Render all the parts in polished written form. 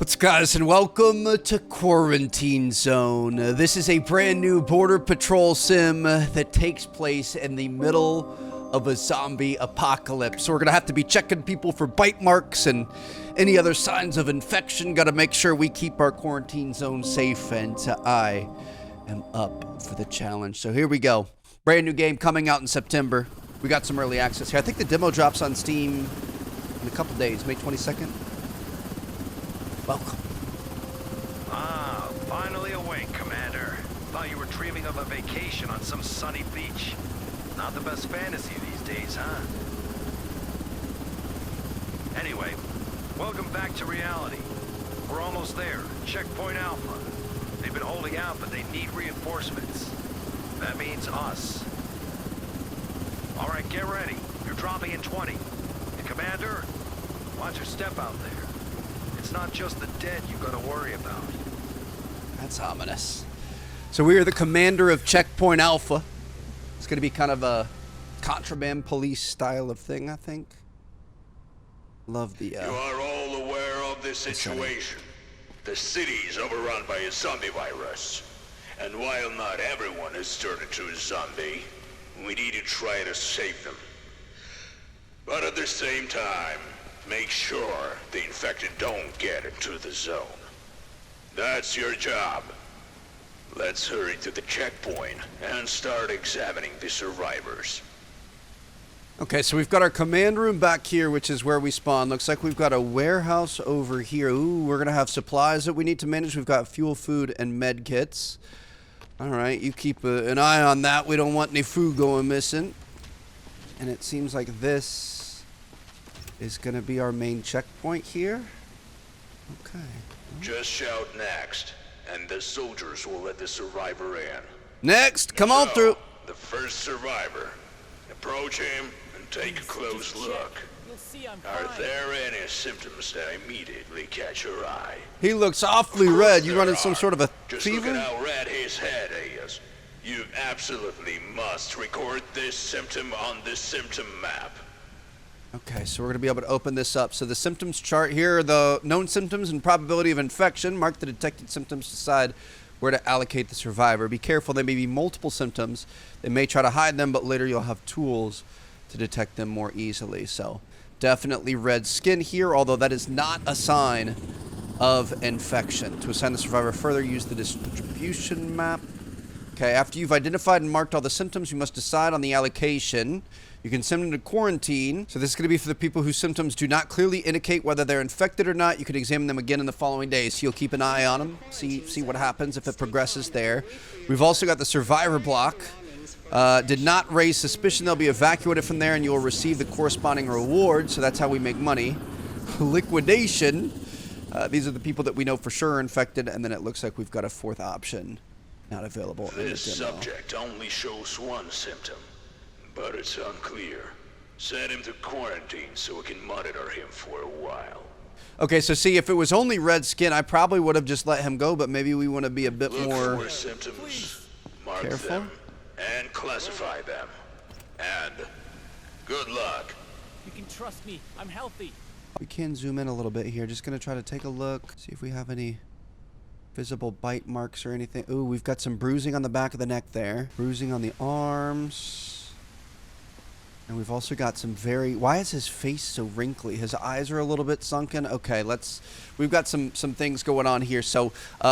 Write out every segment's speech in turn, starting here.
What's up, guys, and welcome to Quarantine Zone. This is a brand new Border Patrol sim that takes place in the middle of a zombie apocalypse. So we're gonna have to be checking people for bite marks and any other signs of infection. Gotta make sure we keep our quarantine zone safe, and I am up for the challenge. So here we go. Brand new game coming out in September. We got some early access here. I think the demo drops on Steam in a couple days, May 22nd. Welcome. Ah, finally awake, Commander. Thought you were dreaming of a vacation on some sunny beach. Not the best fantasy these days, huh? Anyway, welcome back to reality. We're almost there. Checkpoint Alpha. They've been holding out, but they need reinforcements. That means us. All right, get ready. You're dropping in 20. And Commander, watch your step out there. It's not just the dead you gotta worry about. That's ominous. So we are the commander of Checkpoint Alpha. It's going to be kind of a contraband police style of thing, I think. Love the, You are all aware of this situation. The city is overrun by a zombie virus. And while not everyone has turned into a zombie, we need to try to save them. But at the same time, make sure the infected don't get into the zone. That's your job. Let's hurry to the checkpoint and start examining the survivors. Okay, so we've got our command room back here, which is where we spawn. Looks like we've got a warehouse over here. Ooh, we're going to have supplies that we need to manage. We've got fuel, food, and med kits. All right, you keep an eye on that. We don't want any food going missing. And it seems like this is going to be our main checkpoint here. Okay. Just shout next, and the soldiers will let the survivor in. Next, come on So, through. The first survivor. Approach him and take a close look. You'll see I'm Are fine. there any symptoms that immediately catch your eye? He looks awfully red. You There running some are. sort of a Just look at fever? how red his head is. You absolutely must record this symptom on the symptom map. Okay, so we're going to be able to open this up. So the symptoms chart here are the known symptoms and probability of infection. Mark the detected symptoms, decide where to allocate the survivor. Be careful, there may be multiple symptoms. They may try to hide them, but later you'll have tools to detect them more easily. So definitely red skin here, although that is not a sign of infection. To assign the survivor further, use the distribution map. Okay, after you've identified and marked all the symptoms, you must decide on the allocation. You can send them to quarantine. So this is going to be for the people whose symptoms do not clearly indicate whether they're infected or not. You can examine them again in the following days. So you'll keep an eye on them, see what happens if it progresses there. We've also got the survivor block. Did not raise suspicion. They'll be evacuated from there, and you'll receive the corresponding reward. So that's how we make money. Liquidation. These are the people that we know for sure are infected, and then it looks like we've got a fourth option not available in the This demo. subject only shows one symptom, but it's unclear. Send him to quarantine so we can monitor him for a while. Okay, so see, if it was only red skin, I probably would have just let him go, but maybe we want to be a bit Look more for symptoms, mark careful. them, and classify them. And good luck. You can trust me. I'm healthy. We can zoom in a little bit here. Just going to try to take a look, see if we have any visible bite marks or anything. Ooh, we've got some bruising on the back of the neck there. Bruising on the arms. And we've also got some very... Why is his face so wrinkly? His eyes are a little bit sunken. Okay, we've got some things going on here. So,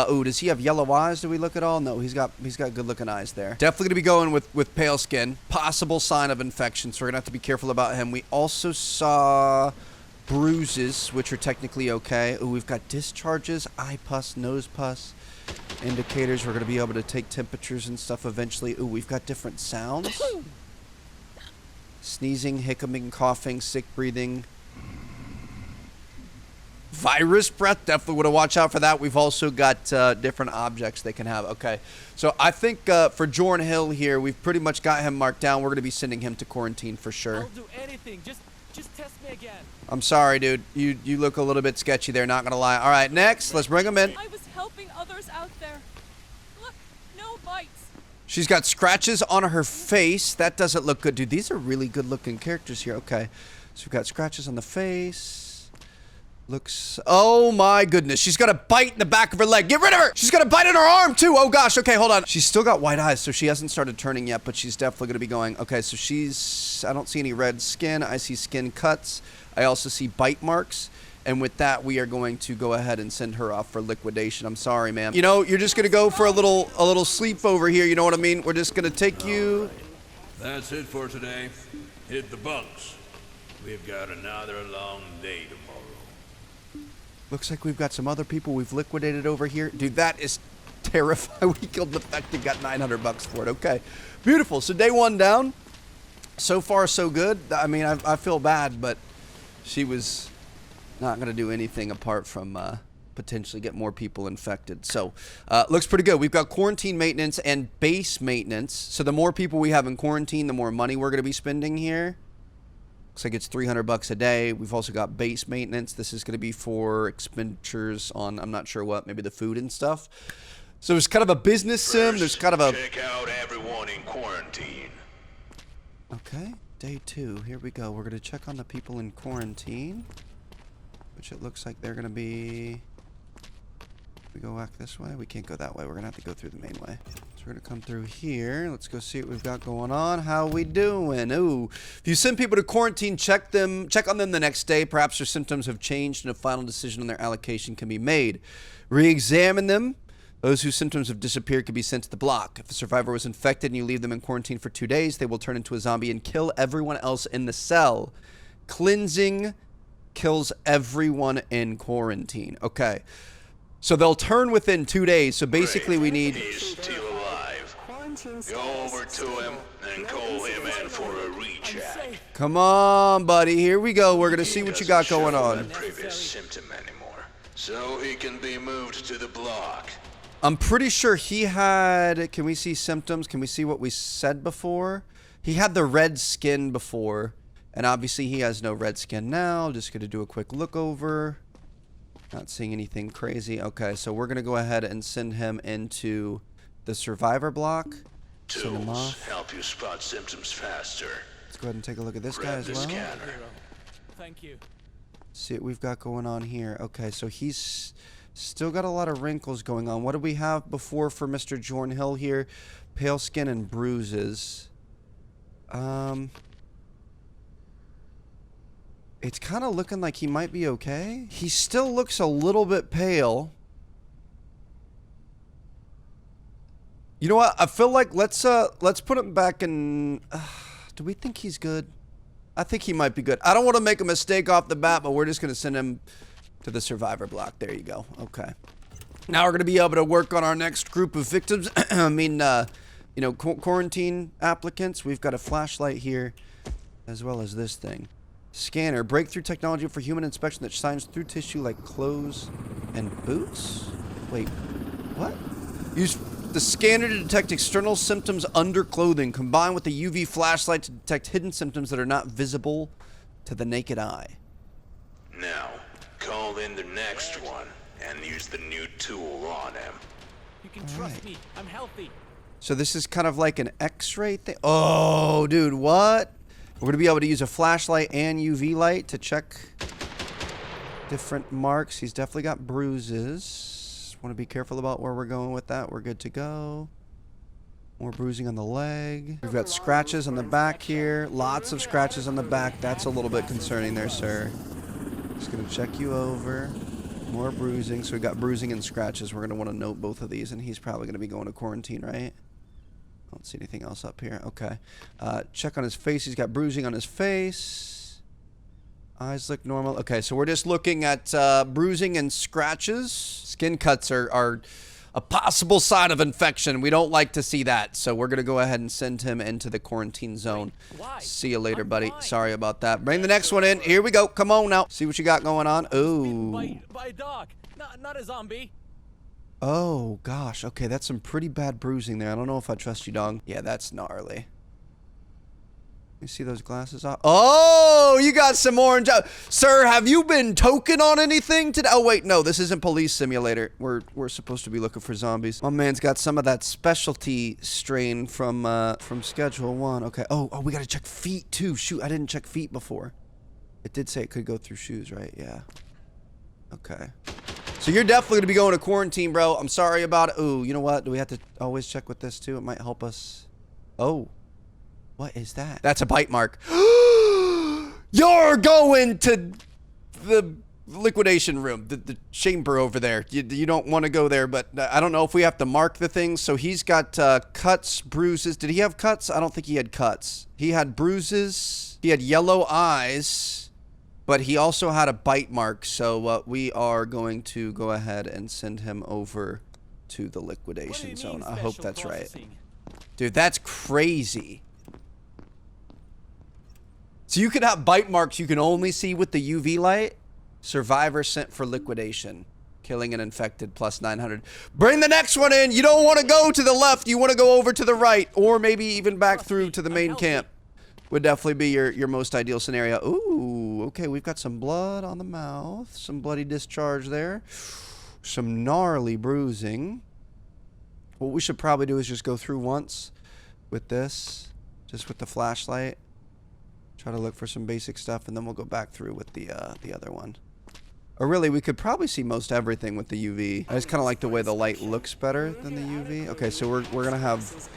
ooh, does he have yellow eyes? Do we look at all? No, he's got good looking eyes there. Definitely gonna be going with pale skin. Possible sign of infection, so we're gonna have to be careful about him. We also saw bruises, which are technically okay. Ooh, we've got discharges, eye pus, nose pus, indicators. We're gonna be able to take temperatures and stuff eventually. Ooh, we've got different sounds. Sneezing, hiccuping, coughing, sick breathing. Virus breath, definitely would have watched out for that. We've also got different objects they can have. Okay, so I think for Jordan Hill here, we've pretty much got him marked down. We're going to be sending him to quarantine for sure. I'll do anything. Just test me again. I'm sorry, dude. You look a little bit sketchy there, not going to lie. All right, next, let's bring him in. I was helping others out there. Look, no bites. She's got scratches on her face. That doesn't look good. Dude, these are really good looking characters here. Okay, so we've got scratches on the face. Looks, oh my goodness. She's got a bite in the back of her leg. Get rid of her. She's got a bite in her arm too. Oh gosh. Okay, hold on. She's still got white eyes, so she hasn't started turning yet, but she's definitely going to be going. Okay, so she's, I don't see any red skin. I see skin cuts. I also see bite marks. And with that, we are going to go ahead and send her off for liquidation. I'm sorry, ma'am. You know, you're just going to go for a little sleepover here. You know what I mean? We're just going to take you. That's it for today. Hit the bunks. We've got another long day tomorrow. Looks like we've got some other people we've liquidated over here. Dude, that is terrifying. We killed the fact got $900 for it. Okay, beautiful. So day 1 down. So far, so good. I mean, I feel bad, but she was not going to do anything apart from potentially get more people infected. So looks pretty good. We've got quarantine maintenance and base maintenance. So the more people we have in quarantine, the more money we're going to be spending here. Looks like it's $300 a day. We've also got base maintenance. This is going to be for expenditures on, I'm not sure what, maybe the food and stuff. So there's kind of a business sim. There's kind of a... Check out everyone in quarantine. Okay, day 2. Here we go. We're going to check on the people in quarantine. Which it looks like they're going to be... We go back this way? We can't go that way. We're going to have to go through the main way. So we're going to come through here. Let's go see what we've got going on. How we doing? Ooh. If you send people to quarantine, check on them the next day. Perhaps their symptoms have changed and a final decision on their allocation can be made. Re-examine them. Those whose symptoms have disappeared could be sent to the block. If the survivor was infected and you leave them in quarantine for 2 days, they will turn into a zombie and kill everyone else in the cell. Cleansing kills everyone in quarantine. Okay. So they'll turn within 2 days. So basically we need... He's still alive. Go over to him and call him in for a recheck. Come on, buddy. Here we go. We're going to see what you got going on. Previous symptom anymore, so he can be moved to the block. I'm pretty sure he had... Can we see symptoms? Can we see what we said before? He had the red skin before. And obviously he has no red skin now. Just going to do a quick look over. Not seeing anything crazy. Okay, so we're going to go ahead and send him into the survivor block. Send him Tools off. help you spot symptoms faster. Let's go ahead and take a look at this guy Grab as the well. scanner. Thank you. See what we've got going on here. Okay, so he's still got a lot of wrinkles going on. What did we have before for Mr. Jornhill here? Pale skin and bruises. It's kind of looking like he might be okay. He still looks a little bit pale. You know what? I feel like let's put him back in... do we think he's good? I think he might be good. I don't want to make a mistake off the bat, but we're just going to send him to the survivor block. There you go. Okay. Now we're going to be able to work on our next group of victims. I mean, you know, quarantine applicants. We've got a flashlight here as well as this thing. Scanner. Breakthrough technology for human inspection that shines through tissue like clothes and boots? Wait, what? Use the scanner to detect external symptoms under clothing, combined with the UV flashlight to detect hidden symptoms that are not visible to the naked eye. Now, call in the next one and use the new tool on him. You can trust me. I'm healthy. So this is kind of like an X-ray thing. Oh, dude, what? We're going to be able to use a flashlight and UV light to check different marks. He's definitely got bruises. Want to be careful about where we're going with that. We're good to go. More bruising on the leg. We've got scratches on the back here. Lots of scratches on the back. That's a little bit concerning there, sir. Just going to check you over. More bruising. So we got bruising and scratches. We're going to want to note both of these, and he's probably going to be going to quarantine, right? Don't see anything else up here. Okay. Check on his face. He's got bruising on his face. Eyes look normal. Okay, so we're just looking at bruising and scratches. Skin cuts are a possible sign of infection. We don't like to see that. So we're going to go ahead and send him into the quarantine zone. Why? See you later, I'm buddy. fine. Sorry about that. Bring the next one in. Here we go. Come on now. See what you got going on. Ooh. By a dog. Not a zombie. Oh, gosh. Okay, that's some pretty bad bruising there. I don't know if I trust you, dog. Yeah, that's gnarly. You see those glasses off? Oh, you got some orange. Sir, have you been token on anything today? Oh, wait, no, this isn't Police Simulator. We're supposed to be looking for zombies. My man's got some of that specialty strain from Schedule 1. Okay. Oh, we got to check feet, too. Shoot, I didn't check feet before. It did say it could go through shoes, right? Yeah. Okay. So you're definitely gonna be going to quarantine, bro. I'm sorry about it. Ooh, you know what? Do we have to always check with this too? It might help us. Oh. What is that? That's a bite mark. You're going to the liquidation room, the chamber over there. You don't want to go there, but I don't know if we have to mark the things. So he's got cuts, bruises. Did he have cuts? I don't think he had cuts. He had bruises. He had yellow eyes, but he also had a bite mark. So we are going to go ahead and send him over to the liquidation zone. I hope that's right. Dude, that's crazy. So you can have bite marks you can only see with the UV light. Survivor sent for liquidation. Killing an infected plus 900. Bring the next one in. You don't want to go to the left. You want to go over to the right. Or maybe even back through to the main camp. Would definitely be your most ideal scenario. Ooh, okay. We've got some blood on the mouth. Some bloody discharge there. Some gnarly bruising. What we should probably do is just go through once with this. Just with the flashlight. Try to look for some basic stuff, and then we'll go back through with the other one. Or really, we could probably see most everything with the UV. I just kind of like the way the light looks better than the UV. Okay, so we're gonna have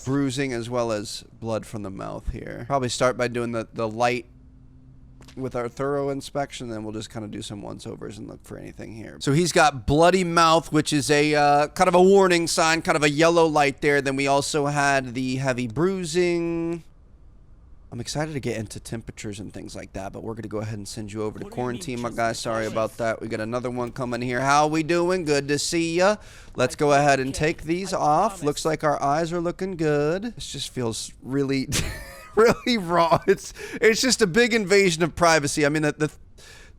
bruising as well as blood from the mouth here. Probably start by doing the light with our thorough inspection, then we'll just kind of do some once-overs and look for anything here. So he's got bloody mouth, which is a kind of a warning sign, kind of a yellow light there. Then we also had the heavy bruising. I'm excited to get into temperatures and things like that, but we're going to go ahead and send you over to quarantine, my guy. Sorry about that. We got another one coming here. How we doing? Good to see ya. Let's go ahead and take these off. Looks like our eyes are looking good. This just feels really, really raw. It's just a big invasion of privacy. I mean, the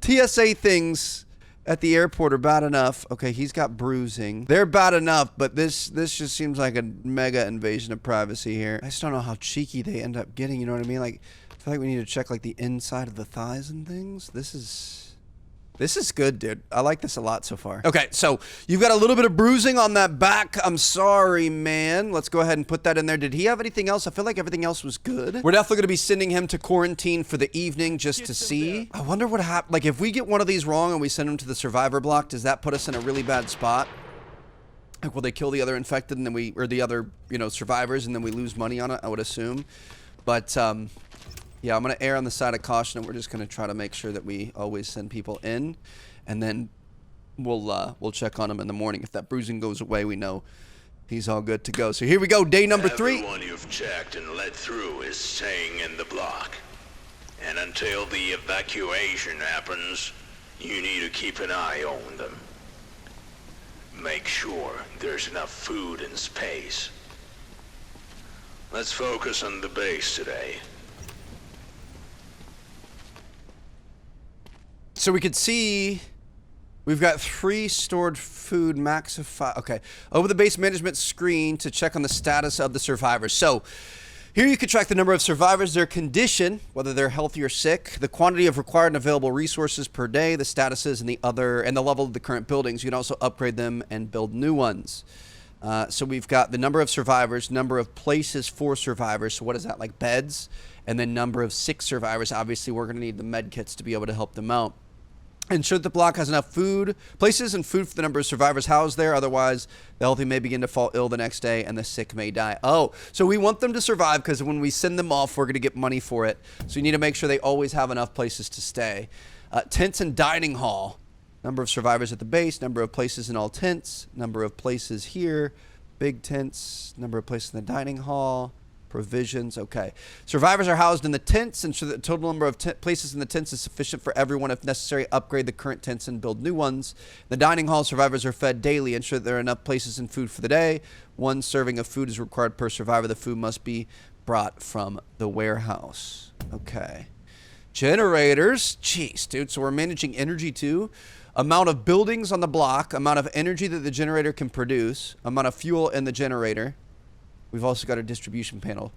TSA things at the airport are bad enough. Okay, he's got bruising. They're bad enough, but this just seems like a mega invasion of privacy here. I just don't know how cheeky they end up getting, you know what I mean? Like, I feel like we need to check like the inside of the thighs and things. This is good, dude. I like this a lot so far. Okay, so you've got a little bit of bruising on that back. I'm sorry, man. Let's go ahead and put that in there. Did he have anything else? I feel like everything else was good. We're definitely going to be sending him to quarantine for the evening just to see. I wonder what happens. Like, if we get one of these wrong and we send him to the survivor block, does that put us in a really bad spot? Like, will they kill the other infected and then or the other, survivors, and then we lose money on it, I would assume. But, yeah, I'm going to err on the side of caution, and we're just going to try to make sure that we always send people in, and then we'll check on him in the morning. If that bruising goes away, we know he's all good to go. So here we go, day number 3. Everyone you've checked and let through is staying in the block. And until the evacuation happens, you need to keep an eye on them. Make sure there's enough food and space. Let's focus on the base today. So we could see we've got 3 stored food, max of 5. Okay. Over the base management screen to check on the status of the survivors. So here you can track the number of survivors, their condition, whether they're healthy or sick, the quantity of required and available resources per day, the statuses and the level of the current buildings. You can also upgrade them and build new ones. So we've got the number of survivors, number of places for survivors. So what is that, like beds? And then number of sick survivors. Obviously, we're going to need the med kits to be able to help them out. Ensure that the block has enough food, places and food for the number of survivors housed there. Otherwise, the healthy may begin to fall ill the next day and the sick may die. Oh, so we want them to survive because when we send them off, we're going to get money for it. So you need to make sure they always have enough places to stay. Tents and dining hall. Number of survivors at the base, number of places in all tents, number of places here, big tents, number of places in the dining hall. Provisions, okay. Survivors are housed in the tents. Ensure that the total number of places in the tents is sufficient for everyone. If necessary, upgrade the current tents and build new ones. In the dining hall, survivors are fed daily. Ensure that there are enough places and food for the day. 1 serving of food is required per survivor. The food must be brought from the warehouse. Okay. Generators. Jeez, dude. So we're managing energy too. Amount of buildings on the block. Amount of energy that the generator can produce. Amount of fuel in the generator. We've also got a distribution panel.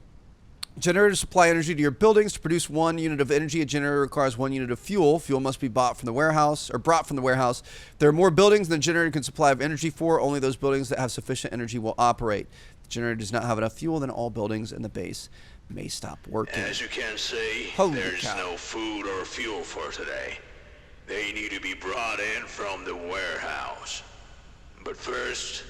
Generators supply energy to your buildings. To produce 1 unit of energy, a generator requires 1 unit of fuel. Fuel must be bought from the warehouse or brought from the warehouse. If there are more buildings than the generator can supply of energy for, only those buildings that have sufficient energy will operate. If the generator does not have enough fuel, then all buildings in the base may stop working. As you can see, Holy there's cow. no food or fuel for today. They need to be brought in from the warehouse. But first,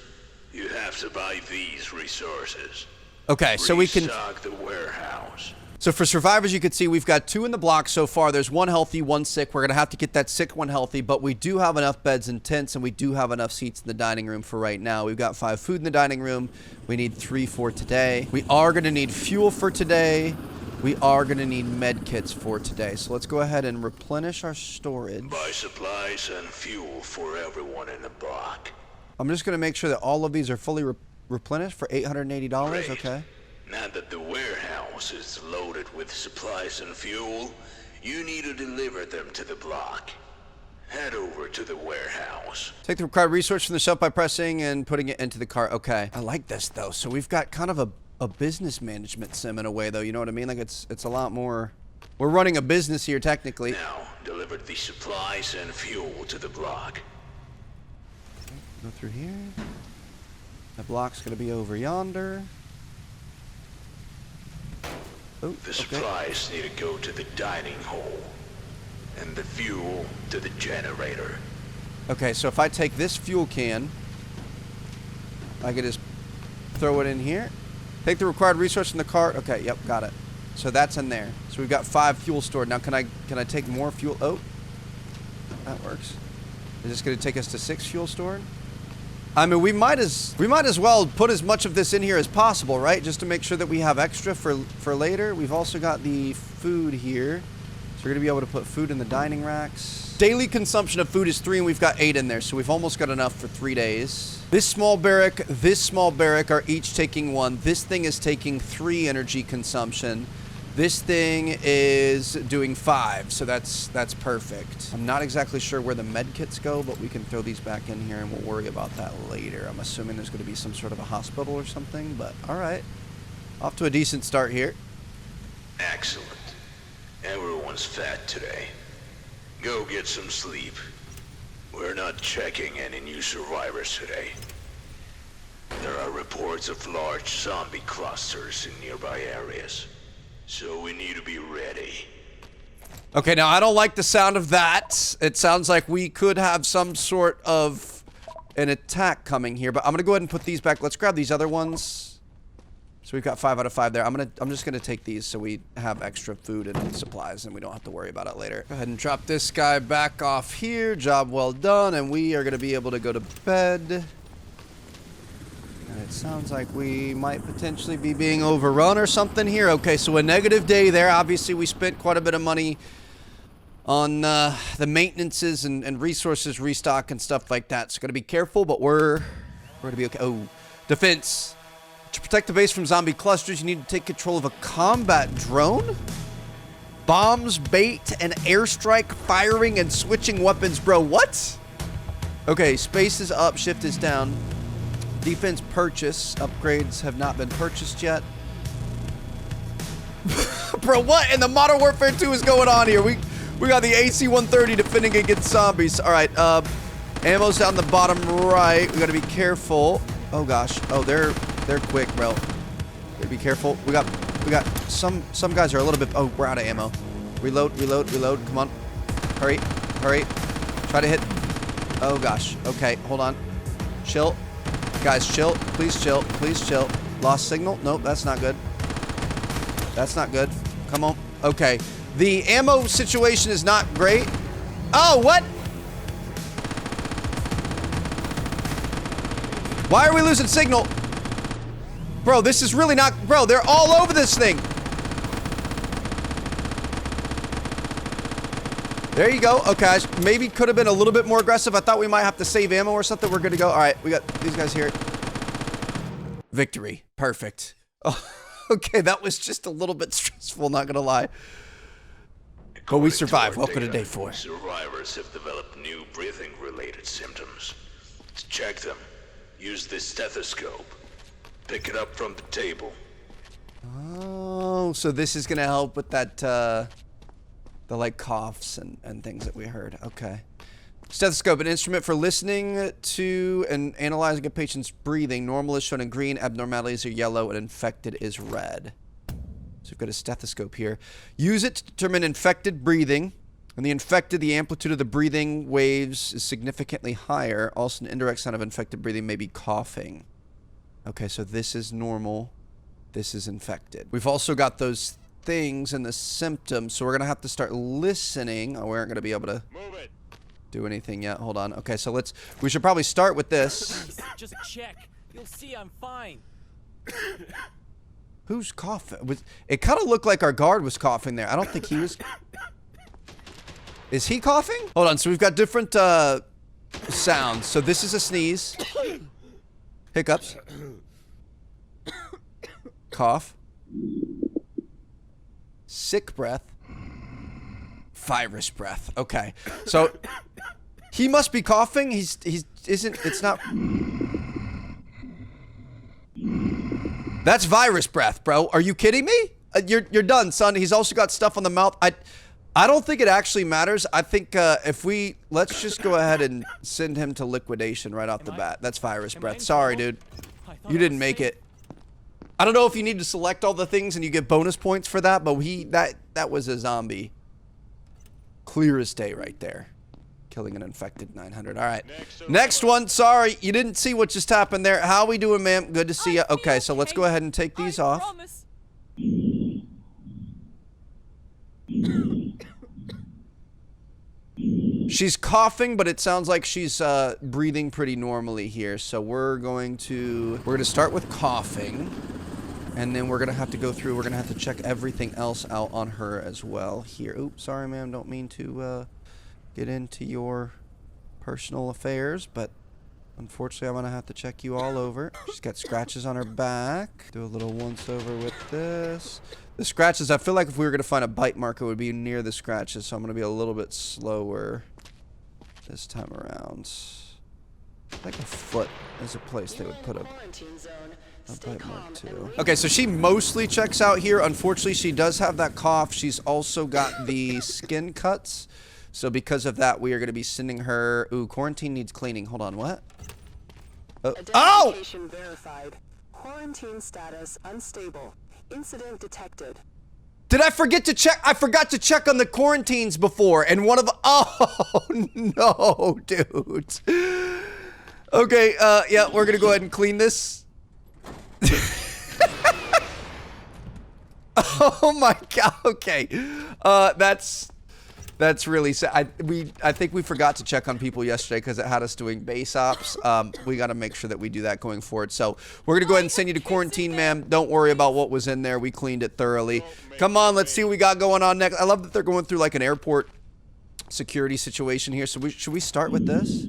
you have to buy these resources. Okay, so we can... Restock the warehouse. So for survivors, you can see we've got 2 in the block so far. There's 1 healthy, 1 sick. We're going to have to get that sick one healthy, but we do have enough beds and tents, and we do have enough seats in the dining room for right now. We've got 5 food in the dining room. We need 3 for today. We are going to need fuel for today. We are going to need med kits for today. So let's go ahead and replenish our storage. Buy supplies and fuel for everyone in the block. I'm just going to make sure that all of these are fully replenished for $880. Great. Okay. Now that the warehouse is loaded with supplies and fuel, you need to deliver them to the block. Head over to the warehouse. Take the required resource from the shelf by pressing and putting it into the cart. Okay. I like this, though. So we've got kind of a business management sim in a way, though. You know what I mean? Like, it's a lot more... We're running a business here, technically. Now, deliver the supplies and fuel to the block. Go through here. The block's going to be over yonder. Oh, The okay. supplies need to go to the dining hall, and the fuel to the generator. Okay, so if I take this fuel can, I can just throw it in here. Take the required resource from the cart. Okay, yep, got it. So that's in there. So we've got 5 fuel stored. Now can I take more fuel? Oh, that works. Is this going to take us to 6 fuel stored? I mean, we might as well put as much of this in here as possible, right? Just to make sure that we have extra for later. We've also got the food here. So we're going to be able to put food in the dining racks. Daily consumption of food is 3, and we've got 8 in there. So we've almost got enough for 3 days. This small barrack are each taking 1. This thing is taking 3 energy consumption. This thing is doing 5, so that's perfect. I'm not exactly sure where the med kits go, but we can throw these back in here and we'll worry about that later. I'm assuming there's going to be some sort of a hospital or something, but all right. Off to a decent start here. Excellent. Everyone's fat today. Go get some sleep. We're not checking any new survivors today. There are reports of large zombie clusters in nearby areas. So we need to be ready. Okay, now I don't like the sound of that. It sounds like we could have some sort of an attack coming here, but I'm gonna go ahead and put these back. Let's grab these other ones. So we've got 5 out of 5 there. I'm just gonna take these so we have extra food and supplies and we don't have to worry about it later. Go ahead and drop this guy back off here. Job well done, and we are gonna be able to go to bed. And it sounds like we might potentially be being overrun or something here. Okay, so a negative day there. Obviously, we spent quite a bit of money on the maintenances and resources restock and stuff like that. So, gotta be careful, but we're gonna be okay. Oh, defense. To protect the base from zombie clusters, you need to take control of a combat drone. Bombs, bait, and airstrike, firing, and switching weapons. Bro, what? Okay, space is up, shift is down. Defense purchase. Upgrades have not been purchased yet. Bro, what in the Modern Warfare 2 is going on here? We got the AC-130 defending against zombies. All right, ammo's down the bottom right. We got to be careful. Oh gosh. Oh, they're quick, bro. Gotta be careful. We got some guys are a little bit. Oh, we're out of ammo. Reload. Come on. Hurry. Try to hit. Oh gosh. Okay, hold on. Chill. Guys, chill. Please chill. Lost signal. Nope, that's not good. Come on. Okay. The ammo situation is not great. Oh, what? Why are we losing signal? Bro, this is really not... Bro, they're all over this thing. There you go. Okay, maybe could have been a little bit more aggressive. I thought we might have to save ammo or something. We're good to go. All right, we got these guys here. Victory. Perfect. Oh, okay, that was just a little bit stressful, not gonna lie. But we survived. Welcome to day 4. Survivors have developed new breathing-related symptoms. To check them, use this stethoscope. Pick it up from the table. Oh, so this is gonna help with that, the like coughs and things that we heard. Okay. Stethoscope, an instrument for listening to and analyzing a patient's breathing. Normal is shown in green, abnormalities are yellow, and infected is red. So we've got a stethoscope here. Use it to determine infected breathing. And the infected, the amplitude of the breathing waves is significantly higher. Also, an indirect sign of infected breathing may be coughing. Okay, so this is normal. This is infected. We've also got those things and the symptoms, so we're going to have to start listening. Oh, we aren't going to be able to do anything yet. Hold on. Okay, so we should probably start with this. Just check. You'll see I'm fine. Who's coughing? It kind of looked like our guard was coughing there. I don't think he was. Is he coughing? Hold on. So we've got different sounds. So this is a sneeze. Hiccups. Cough. Sick breath. Virus breath. Okay. So he must be coughing. It's not. That's virus breath, bro. Are you kidding me? You're done, son. He's also got stuff on the mouth. I don't think it actually matters. I think let's just go ahead and send him to liquidation right off the bat. That's virus breath. Sorry, dude. You didn't make it. I don't know if you need to select all the things and you get bonus points for that, but that was a zombie. Clear as day right there. Killing an infected 900. All right. Next one. Sorry, you didn't see what just happened there. How we doing, ma'am? Good to see you. Okay, so let's go ahead and take these off. Promise. She's coughing, but it sounds like she's breathing pretty normally here. So we're going to start with coughing, and then we're gonna have to go through. We're gonna have to check everything else out on her as well here. Oops, sorry, ma'am. Don't mean to get into your personal affairs, but unfortunately, I'm gonna have to check you all over. She's got scratches on her back. Do a little once over with this. The scratches, I feel like if we were gonna find a bite marker, it would be near the scratches, so I'm gonna be a little bit slower this time around. I think a foot is a place they would put a bite mark too. Okay, so she mostly checks out here. Unfortunately, she does have that cough. She's also got the skin cuts. So because of that, we are going to be sending her... Ooh, quarantine needs cleaning. Hold on, what? Oh! Identification verified. Quarantine status unstable. Incident detected. Did I forget to check? I forgot to check on the quarantines before, and one of the... Oh, no, dude. Okay, yeah, we're going to go ahead and clean this. Oh, my God. Okay. That's really sad. I think we forgot to check on people yesterday because it had us doing base ops. We got to make sure that we do that going forward. So we're gonna go ahead and send you to quarantine, ma'am. Don't worry about what was in there. We cleaned it thoroughly. Come on, let's see what we got going on next. I love that they're going through like an airport security situation here. So should we start with this?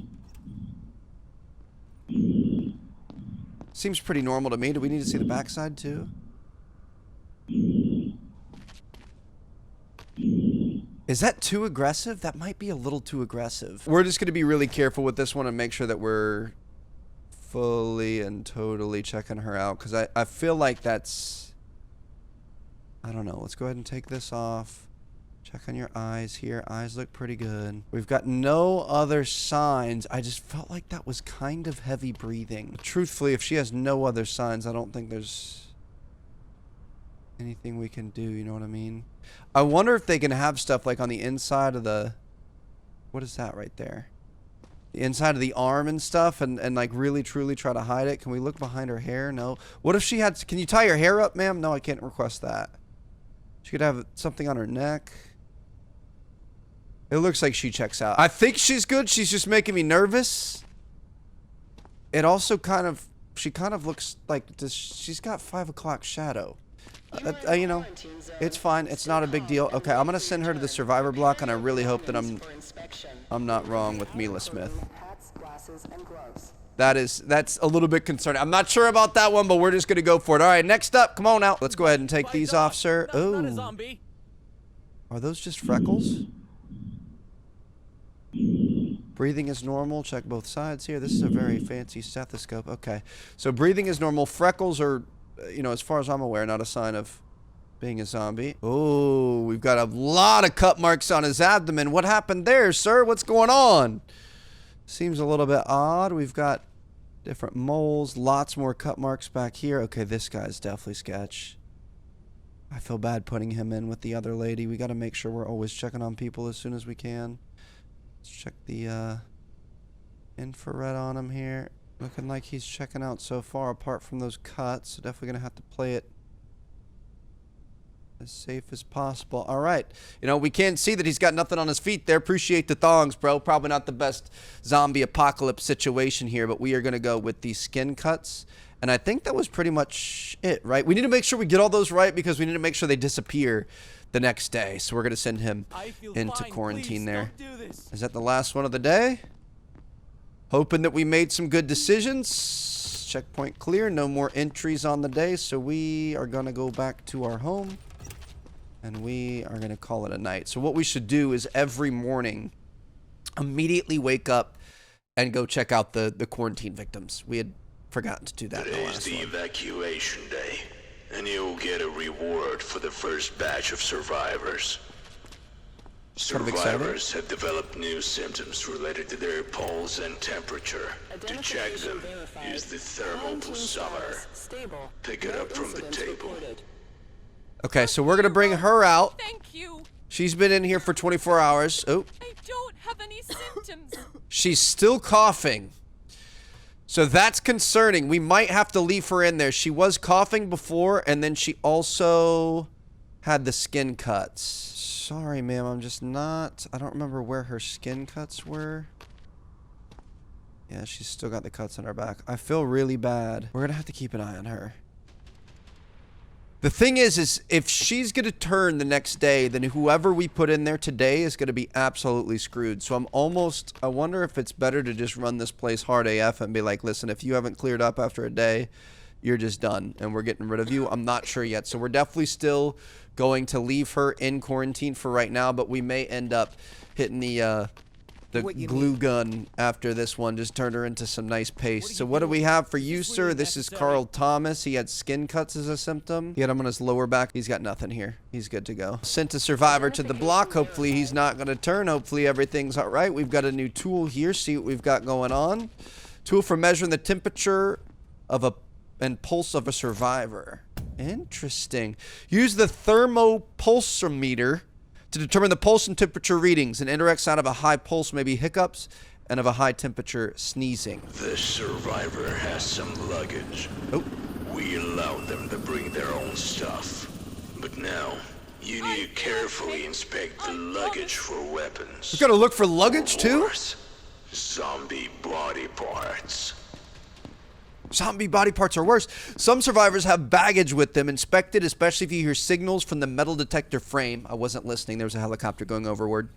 Seems pretty normal to me. Do we need to see the backside too? Is that too aggressive? That might be a little too aggressive. We're just going to be really careful with this one and make sure that we're fully and totally checking her out. Because I feel like that's... I don't know. Let's go ahead and take this off. Check on your eyes here. Eyes look pretty good. We've got no other signs. I just felt like that was kind of heavy breathing. Truthfully, if she has no other signs, I don't think there's anything we can do. You know what I mean? I wonder if they can have stuff like on the inside of the... What is that right there? The inside of the arm and stuff and like really truly try to hide it. Can we look behind her hair? No. What if she had... Can you tie your hair up, ma'am? No, I can't request that. She could have something on her neck. It looks like she checks out. I think she's good. She's just making me nervous. It also kind of... She kind of looks like... She's got 5 o'clock shadow. You know, it's fine. It's not a big deal. Okay, I'm gonna send her to the survivor block, and I really hope that I'm not wrong with Mila Smith. That's a little bit concerning. I'm not sure about that one, but we're just gonna go for it. All right, next up, come on out. Let's go ahead and take these off, sir. Oh, are those just freckles? Breathing is normal. Check both sides here. This is a very fancy stethoscope. Okay, so breathing is normal. Freckles are, you know, as far as I'm aware, not a sign of being a zombie. Oh, we've got a lot of cut marks on his abdomen. What happened there, sir? What's going on? Seems a little bit odd. We've got different moles, lots more cut marks back here. Okay, this guy's definitely sketch. I feel bad putting him in with the other lady. We got to make sure we're always checking on people as soon as we can. Let's check the infrared on him here. Looking like he's checking out so far, apart from those cuts. So definitely going to have to play it as safe as possible. All right. You know, we can see that he's got nothing on his feet there. Appreciate the thongs, bro. Probably not the best zombie apocalypse situation here, but we are going to go with the skin cuts. And I think that was pretty much it, right? We need to make sure we get all those right because we need to make sure they disappear the next day. So we're going to send him into quarantine there. Is that the last one of the day? Hoping that we made some good decisions. Checkpoint clear. No more entries on the day. So we are going to go back to our home. And we are going to call it a night. So what we should do is every morning immediately wake up and go check out the quarantine victims. We had forgotten to do that in the Today's last the one. evacuation day, and you'll get a reward for the first batch of survivors. Kind of exciting. Survivors have developed new symptoms related to their pulse and temperature. To check them, use the thermal pulsometer. Stable. Pick it No up from the incidents table. reported. Okay, so we're going to bring her out. Thank you. She's been in here for 24 hours. Oh, I don't have any symptoms. she's still coughing. So that's concerning. We might have to leave her in there. She was coughing before, and then she also had the skin cuts. Sorry, ma'am. I'm just not... I don't remember where her skin cuts were. Yeah, she's still got the cuts on her back. I feel really bad. We're going to have to keep an eye on her. The thing is if she's going to turn the next day, then whoever we put in there today is going to be absolutely screwed. So I wonder if it's better to just run this place hard AF and be like, listen, if you haven't cleared up after a day, you're just done and we're getting rid of you. I'm not sure yet. So we're definitely still going to leave her in quarantine for right now, but we may end up hitting the glue gun after this one. Just turn her into some nice paste. So what do we have for you, sir? This is Carl Thomas. He had skin cuts as a symptom. He had them on his lower back. He's got nothing here. He's good to go. Sent a survivor to the block. Hopefully he's not going to turn. Hopefully everything's all right. We've got a new tool here. See what we've got going on. Tool for measuring the temperature of and pulse of a survivor. Interesting. Use the thermopulsometer to determine the pulse and temperature readings. An indirect sign of a high pulse may be hiccups, and of a high temperature, sneezing. The survivor has some luggage. Oh. We allowed them to bring their own stuff. But now, you need to carefully inspect the luggage for weapons. You gotta look for luggage, too? Worse, zombie body parts. Zombie body parts are worse. Some survivors have baggage with them. Inspected, especially if you hear signals from the metal detector frame. I wasn't listening. There was a helicopter going overward.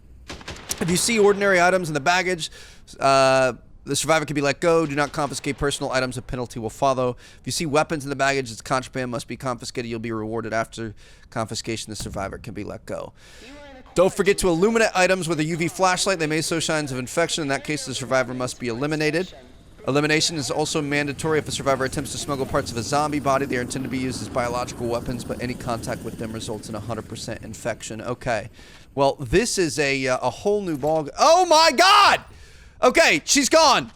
If you see ordinary items in the baggage, the survivor can be let go. Do not confiscate personal items. A penalty will follow. If you see weapons in the baggage, it's contraband, must be confiscated. You'll be rewarded after confiscation. The survivor can be let go. Don't forget to illuminate items with a UV flashlight. They may show signs of infection. In that case, the survivor must be eliminated. Elimination is also mandatory if a survivor attempts to smuggle parts of a zombie body. They are intended to be used as biological weapons, but any contact with them results in 100% infection. Okay. Well, this is a whole new ball. Oh my God! Okay, she's gone.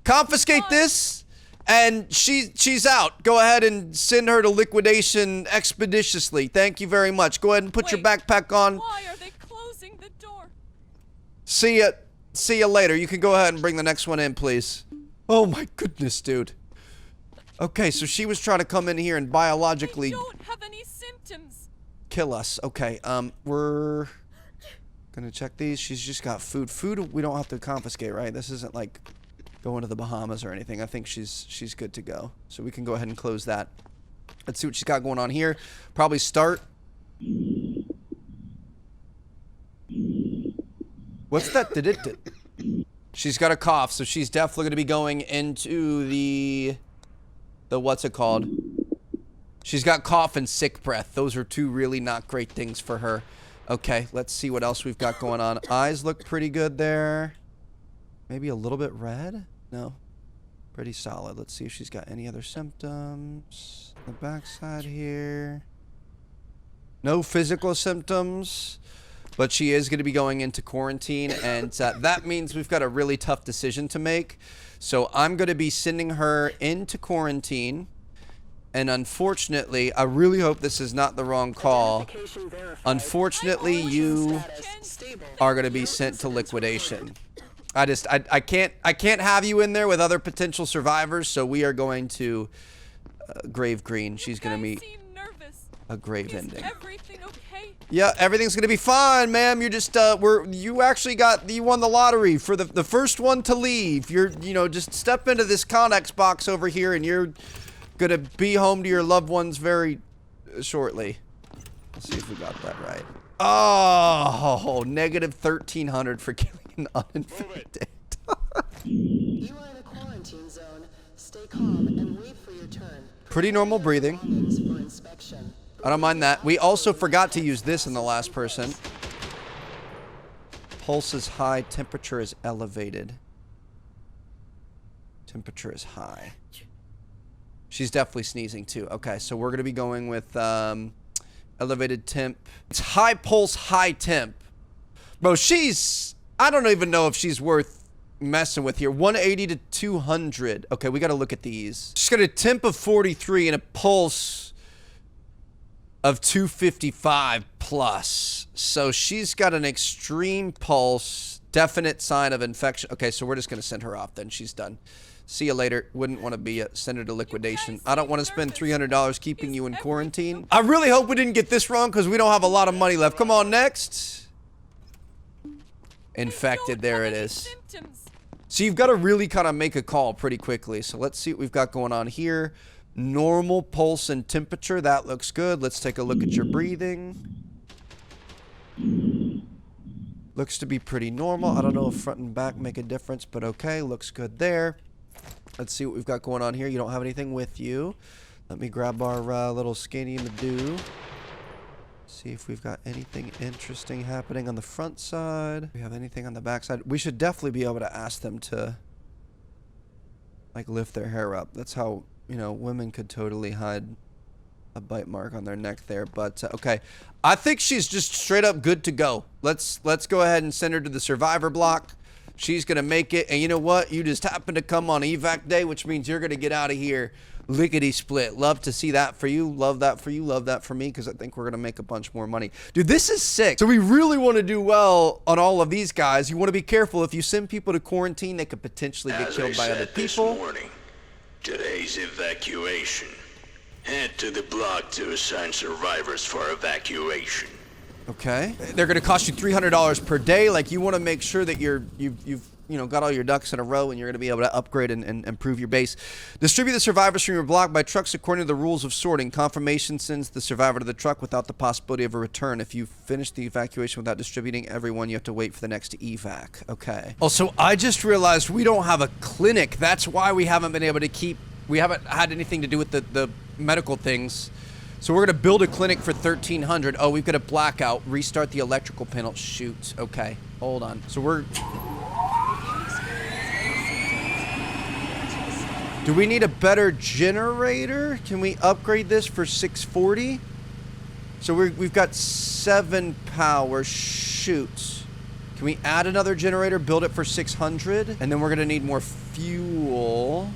Confiscate this, and she's out. Go ahead and send her to liquidation expeditiously. Thank you very much. Go ahead and put your backpack on. Why are they closing the door? See ya later. You can go ahead and bring the next one in, please. Oh my goodness, dude. Okay, so she was trying to come in here and biologically I don't have any symptoms. kill us. Okay, we're gonna check these. She's just got food. Food we don't have to confiscate, right? This isn't like going to the Bahamas or anything. I think she's good to go. So we can go ahead and close that. Let's see what she's got going on here. Probably start. What's that? Did it? She's got a cough, so she's definitely going to be going into the what's it called? She's got cough and sick breath. Those are two really not great things for her. Okay, let's see what else we've got going on. Eyes look pretty good there. Maybe a little bit red? No. Pretty solid. Let's see if she's got any other symptoms. The backside here. No physical symptoms. But she is going to be going into quarantine, and that means we've got a really tough decision to make. So I'm going to be sending her into quarantine, And unfortunately, I really hope this is not the wrong call. Identification verified. Unfortunately, you Status stable. are going to be sent to liquidation. I can't have you in there with other potential survivors, so we are going to Grave Green. She's going to You meet guys seem nervous. a grave Is ending. everything okay? Yeah, everything's gonna be fine, ma'am. You're just you won the lottery for the first one to leave. Just step into this Connex box over here, and you're gonna be home to your loved ones very shortly. Let's see if we got that right. Oh, negative 1,300 for killing an uninfected. You are in a quarantine zone. Stay calm and wait for your turn. Pretty normal breathing. Belongings for inspection. I don't mind that. We also forgot to use this in the last person. Pulse is high, temperature is elevated. Temperature is high. She's definitely sneezing too. Okay, so we're gonna be going with elevated temp. It's high pulse, high temp. Bro, I don't even know if she's worth messing with here. 180 to 200. Okay, we gotta look at these. She's got a temp of 43 and a pulse of 255 plus. So she's got an extreme pulse, definite sign of infection. Okay, so we're just gonna send her off then. She's done. See you later. Wouldn't want to be send her to liquidation. I don't want to spend $300 keeping you in quarantine. I really hope we didn't get this wrong because we don't have a lot of money left. Come on, next. Infected, there it is. Symptoms. So you've got to really kind of make a call pretty quickly. So let's see what we've got going on here. Normal pulse and temperature. That looks good. Let's take a look at your breathing. Looks to be pretty normal. I don't know if front and back make a difference, but okay. Looks good there. Let's see what we've got going on here. You don't have anything with you. Let me grab our little Skinny Madoo. See if we've got anything interesting happening on the front side. Do we have anything on the back side? We should definitely be able to ask them to like lift their hair up. That's how, women could totally hide a bite mark on their neck there. But okay, I think she's just straight up good to go. Let's go ahead and send her to the survivor block. She's gonna make it, and you know what? You just happen to come on evac day, which means you're gonna get out of here lickety split. Love to see that for you. Love that for you. Love that for me, because I think we're gonna make a bunch more money. Dude, this is sick. So we really want to do well on all of these guys. You want to be careful. If you send people to quarantine, they could potentially get killed by other people. This morning, today's evacuation. Head to the block to assign survivors for evacuation. Okay. They're going to cost you $300 per day. Like, you want to make sure that you've got all your ducks in a row, and you're going to be able to upgrade and improve your base. Distribute the survivors from your block by trucks according to the rules of sorting. Confirmation sends the survivor to the truck without the possibility of a return. If you finish the evacuation without distributing everyone, you have to wait for the next evac. Okay. Also, I just realized we don't have a clinic. That's why we haven't been able to we haven't had anything to do with the medical things. So we're going to build a clinic for 1,300. Oh, we've got a blackout. Restart the electrical panel. Shoot. Okay. Hold on. So do we need a better generator? Can we upgrade this for 640? So we've got 7 power. Shoot. Can we add another generator, build it for 600? And then we're going to need more fuel.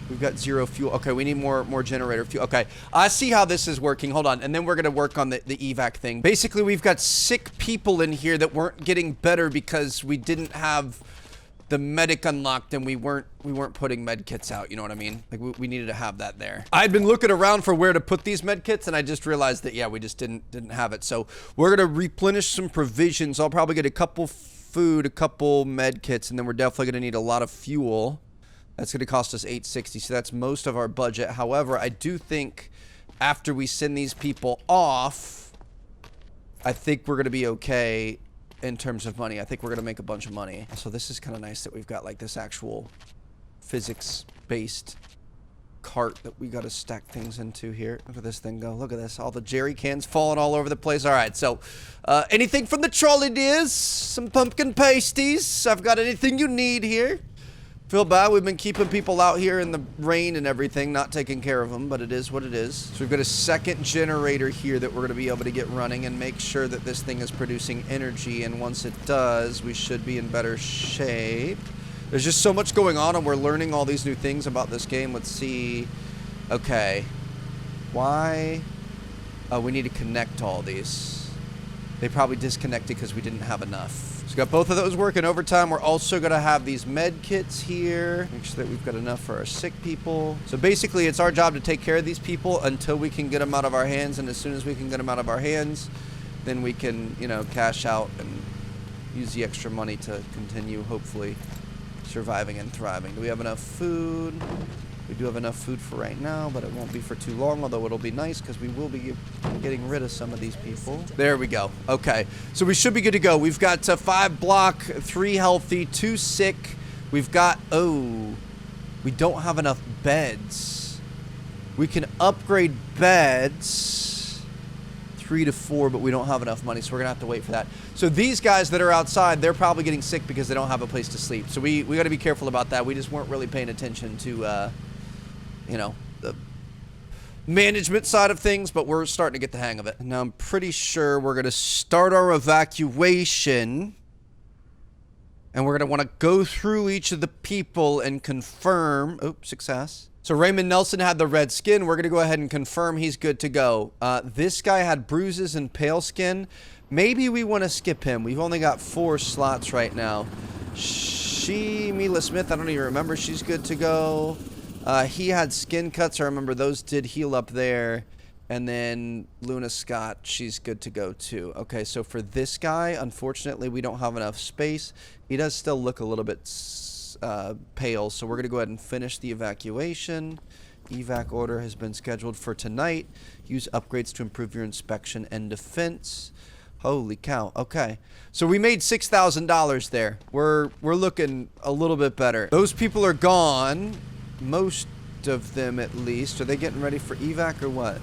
We've got 0 fuel. Okay, we need more generator fuel. Okay, I see how this is working. Hold on. And then we're going to work on the evac thing. Basically, we've got sick people in here that weren't getting better because we didn't have the medic unlocked, and we weren't putting med kits out. You know what I mean? Like, we needed to have that there. I'd been looking around for where to put these med kits, and I just realized that, yeah, we just didn't have it. So we're going to replenish some provisions. I'll probably get a couple food, a couple med kits, and then we're definitely going to need a lot of fuel. That's going to cost us $860, so that's most of our budget. However, I do think after we send these people off, I think we're going to be okay in terms of money. I think we're going to make a bunch of money. So this is kind of nice that we've got like this actual physics-based cart that we got to stack things into here. Look at this thing go. Look at this. All the jerry cans falling all over the place. All right, so anything from the trolley dears? Some pumpkin pasties. I've got anything you need here. Feel bad, we've been keeping people out here in the rain and everything, not taking care of them, but it is what it is. So we've got a second generator here that we're going to be able to get running and make sure that this thing is producing energy, and once it does, we should be in better shape. There's just so much going on, and we're learning all these new things about this game. Let's see. Okay. Why? Oh, we need to connect all these. They probably disconnected because we didn't have enough. So we got both of those working overtime. We're also going to have these med kits here. Make sure that we've got enough for our sick people. So basically, it's our job to take care of these people until we can get them out of our hands. And as soon as we can get them out of our hands, then we can, you know, cash out and use the extra money to continue, hopefully, surviving and thriving. Do we have enough food? We do have enough food for right now, but it won't be for too long, although it'll be nice because we will be getting rid of some of these people. There we go. Okay, so we should be good to go. We've got 5 block, 3 healthy, 2 sick. We've got, oh, we don't have enough beds. We can upgrade beds 3 to 4, but we don't have enough money, so we're gonna have to wait for that. So these guys that are outside, they're probably getting sick because they don't have a place to sleep. So we got to be careful about that. We just weren't really paying attention to, you know, the management side of things, but we're starting to get the hang of it. Now I'm pretty sure we're gonna start our evacuation, and we're gonna want to go through each of the people and confirm. Oh, success. So Raymond Nelson had the red skin. We're going to go ahead and confirm he's good to go. This guy had bruises and pale skin. Maybe we want to skip him. We've only got 4 slots right now. Mila Smith, I don't even remember. She's good to go. He had skin cuts. I remember those did heal up there. And then Luna Scott, she's good to go too. Okay, so for this guy, unfortunately, we don't have enough space. He does still look a little bit pale, so we're going to go ahead and finish the evacuation. Evac order has been scheduled for tonight. Use upgrades to improve your inspection and defense. Holy cow. Okay. So we made $6,000 there. We're looking a little bit better. Those people are gone. Most of them, at least. Are they getting ready for evac or what?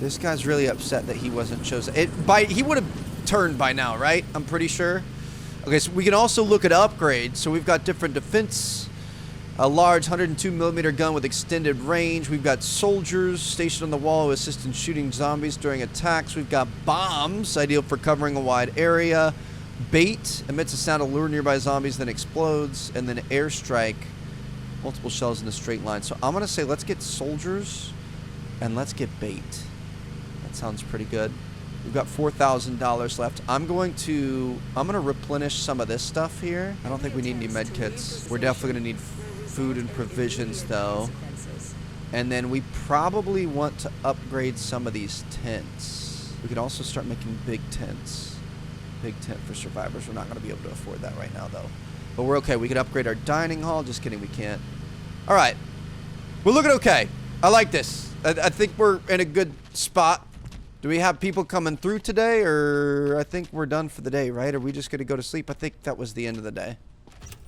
This guy's really upset that he wasn't chosen. He would have turned by now, right? I'm pretty sure. Okay, so we can also look at upgrades. So we've got different defense. A large 102mm gun with extended range. We've got soldiers stationed on the wall who assist in shooting zombies during attacks. We've got bombs, ideal for covering a wide area. Bait, emits a sound to lure nearby zombies, then explodes. And then airstrike, multiple shells in a straight line. So I'm going to say let's get soldiers and let's get bait. That sounds pretty good. We've got $4,000 left. I'm gonna replenish some of this stuff here. I don't think we need any med kits. We're definitely gonna need food and provisions though. And then we probably want to upgrade some of these tents. We could also start making big tents. Big tent for survivors. We're not gonna be able to afford that right now though. But we're okay. We could upgrade our dining hall. Just kidding, we can't. All right. We're looking okay. I like this. I think we're in a good spot. Do we have people coming through today, or I think we're done for the day, right? Are we just going to go to sleep? I think that was the end of the day.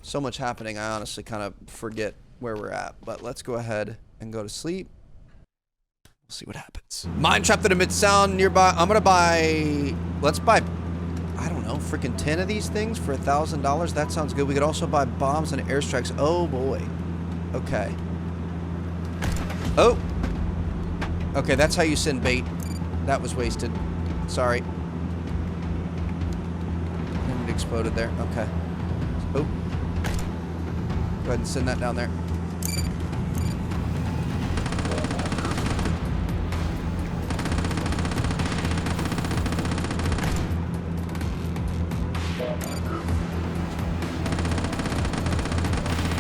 So much happening, I honestly kind of forget where we're at. But let's go ahead and go to sleep. We'll see what happens. Mine trapped that emits sound nearby. I'm going to buy... Let's buy, I don't know, freaking 10 of these things for $1,000. That sounds good. We could also buy bombs and airstrikes. Oh, boy. Okay. Oh. Okay, that's how you send bait. That was wasted. Sorry. And it exploded there. Okay. Oh. Go ahead and send that down there.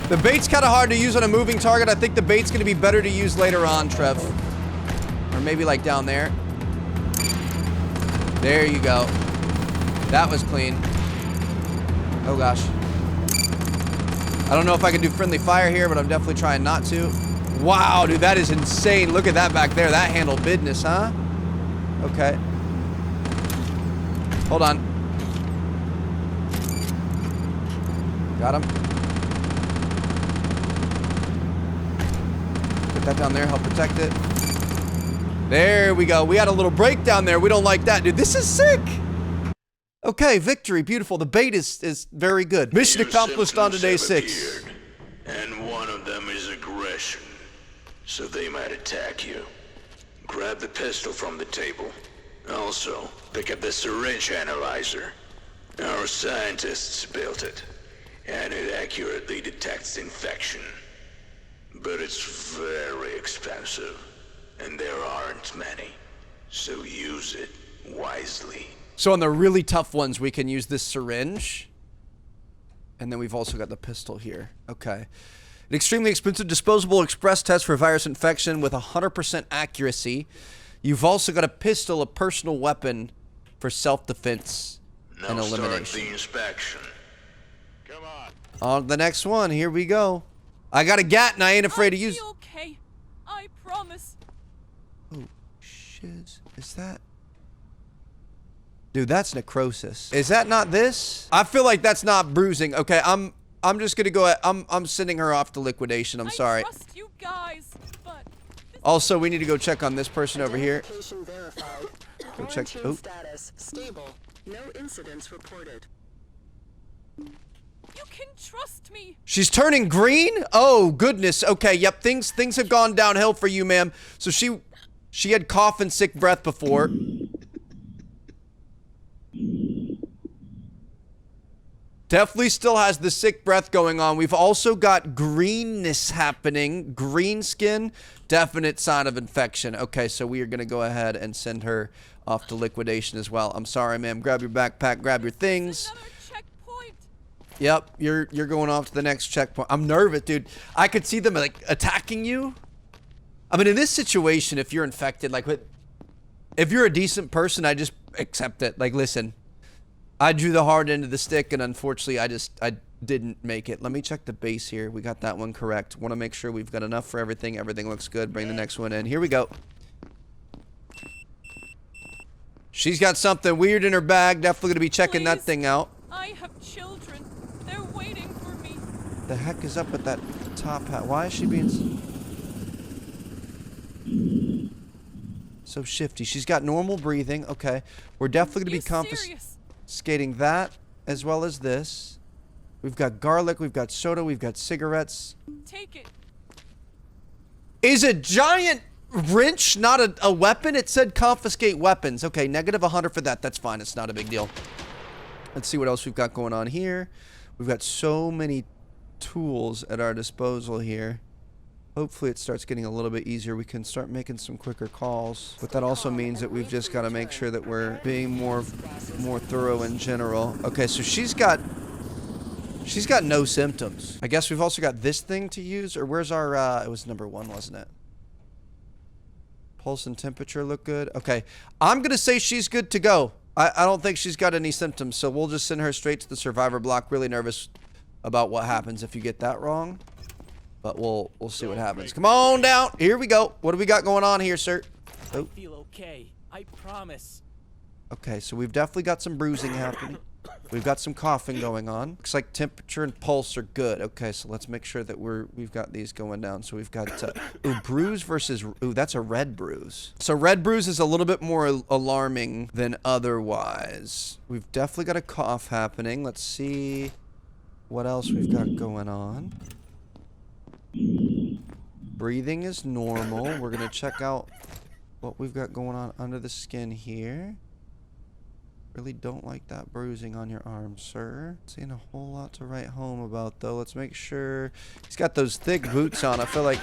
The bait's kind of hard to use on a moving target. I think the bait's going to be better to use later on, Trev. Or maybe like down there. There you go. That was clean. Oh gosh. I don't know if I can do friendly fire here, but I'm definitely trying not to. Wow, dude, that is insane. Look at that back there. That handled business, huh? Okay. Hold on. Got him. Put that down there, help protect it. There we go. We had a little break down there. We don't like that, dude. This is sick. Okay, victory. Beautiful. The bait is very good. Mission accomplished on today 6. And one of them is aggression. So they might attack you. Grab the pistol from the table. Also, pick up the syringe analyzer. Our scientists built it, and it accurately detects infection. But it's very explosive, and there aren't many. So use it wisely. So on the really tough ones, we can use this syringe. And then we've also got the pistol here. Okay. An extremely expensive disposable express test for virus infection with 100% accuracy. You've also got a pistol, a personal weapon for self-defense and Now start elimination. the inspection. Come on. On the next one, here we go. I got a gat and I ain't afraid to I'll use be okay. I promise. Oh, shit. Is that... Dude, that's necrosis. Is that not this? I feel like that's not bruising. Okay, I'm just gonna go ahead. I'm sending her off to liquidation. I'm sorry. I trust you guys, but Also, we need to go check on this person over here. Identification verified. Go check. Quarantine Oh. status stable. No incidents reported. you can trust me. She's turning green? Oh, goodness. Okay, yep. Things have gone downhill for you, ma'am. So she had cough and sick breath before. Definitely still has the sick breath going on. We've also got greenness happening. Green skin, definite sign of infection. Okay, so we are going to go ahead and send her off to liquidation as well. I'm sorry, ma'am. Grab your backpack, grab your things. Another checkpoint. Yep, you're going off to the next checkpoint. I'm nervous, dude. I could see them like attacking you. I mean, in this situation, if you're infected, like if you're a decent person, I just accept it. Like, listen, I drew the hard end of the stick, and unfortunately, I didn't make it. Let me check the base here. We got that one correct. Want to make sure we've got enough for everything. Everything looks good. Bring the next one in. Here we go. She's got something weird in her bag. Definitely going to be checking that Please. thing out. I have children. They're waiting for me. The heck is up with that top hat? Why is she being so shifty? She's got normal breathing. Okay. We're definitely going to be You serious? confiscating that as well as this. We've got garlic. We've got soda. We've got cigarettes. Take it. Is a giant wrench not a weapon? It said confiscate weapons. Okay, negative 100 for that. That's fine. It's not a big deal. Let's see what else we've got going on here. We've got so many tools at our disposal here. Hopefully it starts getting a little bit easier. We can start making some quicker calls. But that also means that we've just got to make sure that we're being more thorough in general. Okay, so she's got no symptoms. I guess we've also got this thing to use. Or where's our, it was number 1, wasn't it? Pulse and temperature look good. Okay, I'm going to say she's good to go. I don't think she's got any symptoms, so we'll just send her straight to the survivor block. Really nervous about what happens if you get that wrong. But we'll see what happens. Come on down. Here we go. What do we got going on here, sir? Oh, I feel okay. I promise. okay, so we've definitely got some bruising happening. We've got some coughing going on. Looks like temperature and pulse are good. Okay, so let's make sure that we've got these going down. So we've got ooh, bruise versus ooh, that's a red bruise. So red bruise is a little bit more alarming than otherwise. We've definitely got a cough happening. Let's see what else we've got going on. Breathing is normal. We're gonna check out what we've got going on under the skin here. Really don't like that bruising on your arm, sir. Seeing a whole lot to write home about, though. Let's make sure he's got those thick boots on. I feel like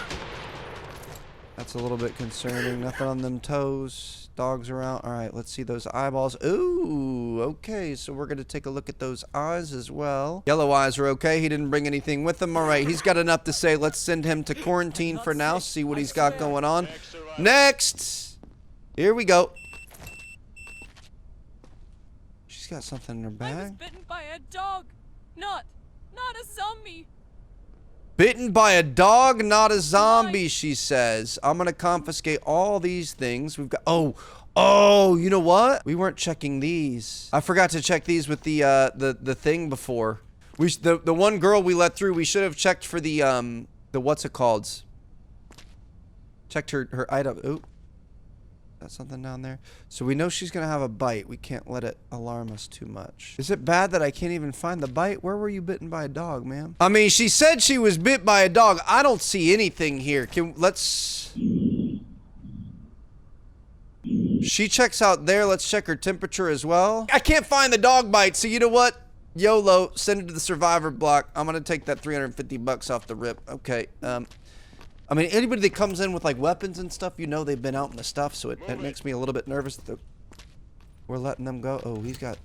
that's a little bit concerning. Nothing on them toes. Dogs around. All right, let's see those eyeballs. Ooh, okay. So we're going to take a look at those eyes as well. Yellow eyes are okay. He didn't bring anything with him. All right, he's got enough to say. Let's send him to quarantine for now. See what he's got going on. Next. Here we go. She's got something in her I was bag. bitten by a dog. Not a zombie. Bitten by a dog, not a zombie, she says. I'm going to confiscate all these things. We've got... Oh, you know what? We weren't checking these. I forgot to check these with the thing before. The one girl we let through, we should have checked for the what's it called? Checked her item. Ooh. Got something down there. So we know she's gonna have a bite. We can't let it alarm us too much. Is it bad that I can't even find the bite? Where were you bitten by a dog, ma'am? I mean, she said she was bit by a dog. I don't see anything here. Let's... She checks out there. Let's check her temperature as well. I can't find the dog bite, so you know what? YOLO, send it to the survivor block. I'm gonna take that $350 off the rip. Okay, I mean, anybody that comes in with like weapons and stuff, you know they've been out in the stuff, so it makes me a little bit nervous that we're letting them go. Oh, he's got